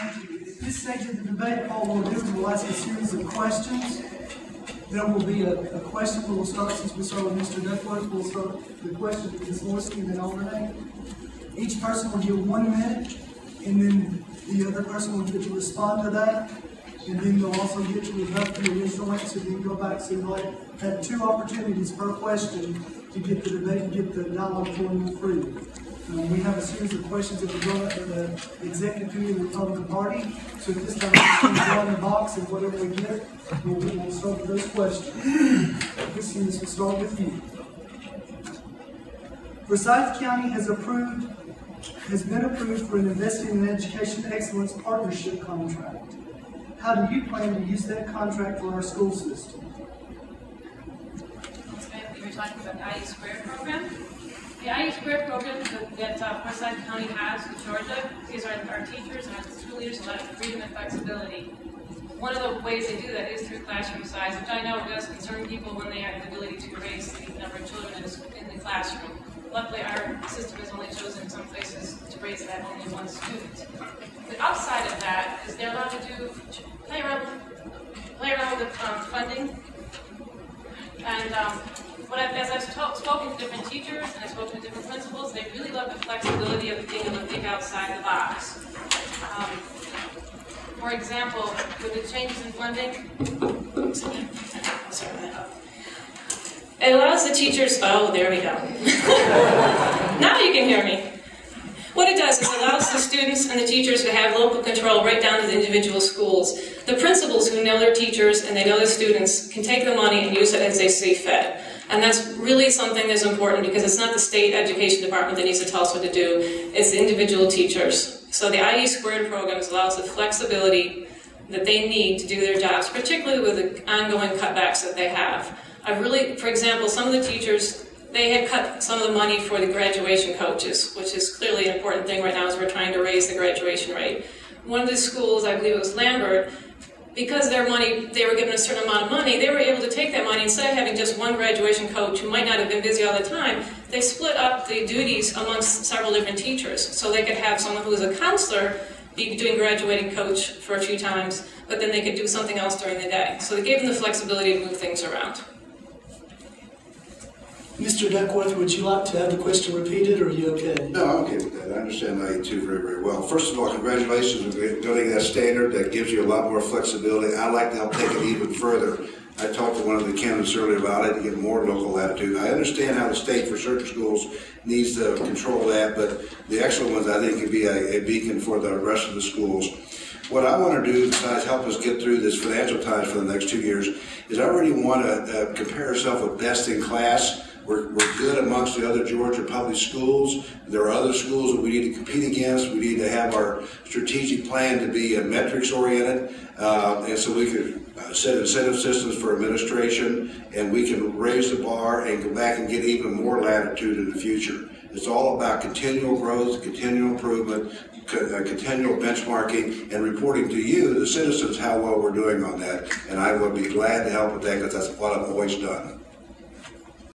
Thank you. At this stage of the debate, all we'll do is we'll ask a series of questions. There will be a question where we'll start, since we start with Mr. Duckworth, we'll start the question with Ms. Forsky and then alternate. Each person will get 1 minute, and then the other person will get to respond to that, and then they'll also get to rebut the original answer, then go back. So you'll have 2 opportunities per question to get the debate and get the dialogue flowing free. We have a series of questions that will go up to the Executive Committee of the Republican Party. So at this time, we'll draw in the box, and whatever we get, we'll start with those questions. This will start with you. Forsyth County has been approved for an Investing in Education Excellence Partnership contract. How do you plan to use that contract for our school system? You were talking about the IE Squared program. The IE Squared program that Forsyth County has in Georgia gives our teachers and our school leaders a lot of freedom and flexibility. One of the ways they do that is through classroom size, which I know does concern people when they have the ability to raise the number of children in the classroom. Luckily, our system has only chosen in some places to raise it at only 1 student. The upside of that is they're allowed to play around with the funding. And as I've spoken to different teachers and I've spoken to different principals, they really love the flexibility of being able to think outside the box. For example, with the changes in funding, it allows the teachers, oh, there we go. Now you can hear me. What it does is it allows the students and the teachers to have local control right down to the individual schools. The principals who know their teachers and they know the students can take the money and use it as they see fit. And that's really something that's important because it's not the state education department that needs to tell us what to do, it's the individual teachers. So the IE Squared programs allows the flexibility that they need to do their jobs, particularly with the ongoing cutbacks that they have. For example, some of the teachers, they had cut some of the money for the graduation coaches, which is clearly an important thing right now as we're trying to raise the graduation rate. One of the schools, I believe it was Lambert, because their money, they were given a certain amount of money, they were able to take that money, instead of having just one graduation coach who might not have been busy all the time, they split up the duties amongst several different teachers. So they could have someone who was a counselor be doing graduating coach for a few times, but then they could do something else during the day. So they gave them the flexibility to move things around. Mr. Duckworth, would you like to have the question repeated, or are you okay? No, I'm okay with that. I understand IE2 very, very well. First of all, congratulations on building that standard. That gives you a lot more flexibility. I'd like to help take it even further. I talked to one of the candidates earlier about it to get more local latitude. I understand how the state for certain schools needs to control that, but the excellent ones I think could be a beacon for the rest of the schools. What I want to do, besides help us get through this financial times for the next 2 years, is I really want to compare ourselves with best in class. We're good amongst the other Georgia public schools. There are other schools that we need to compete against. We need to have our strategic plan to be metrics oriented, and so we could set incentive systems for administration, and we can raise the bar and go back and get even more latitude in the future. It's all about continual growth, continual improvement, continual benchmarking, and reporting to you, the citizens, how well we're doing on that. And I would be glad to help with that because that's what I've always done.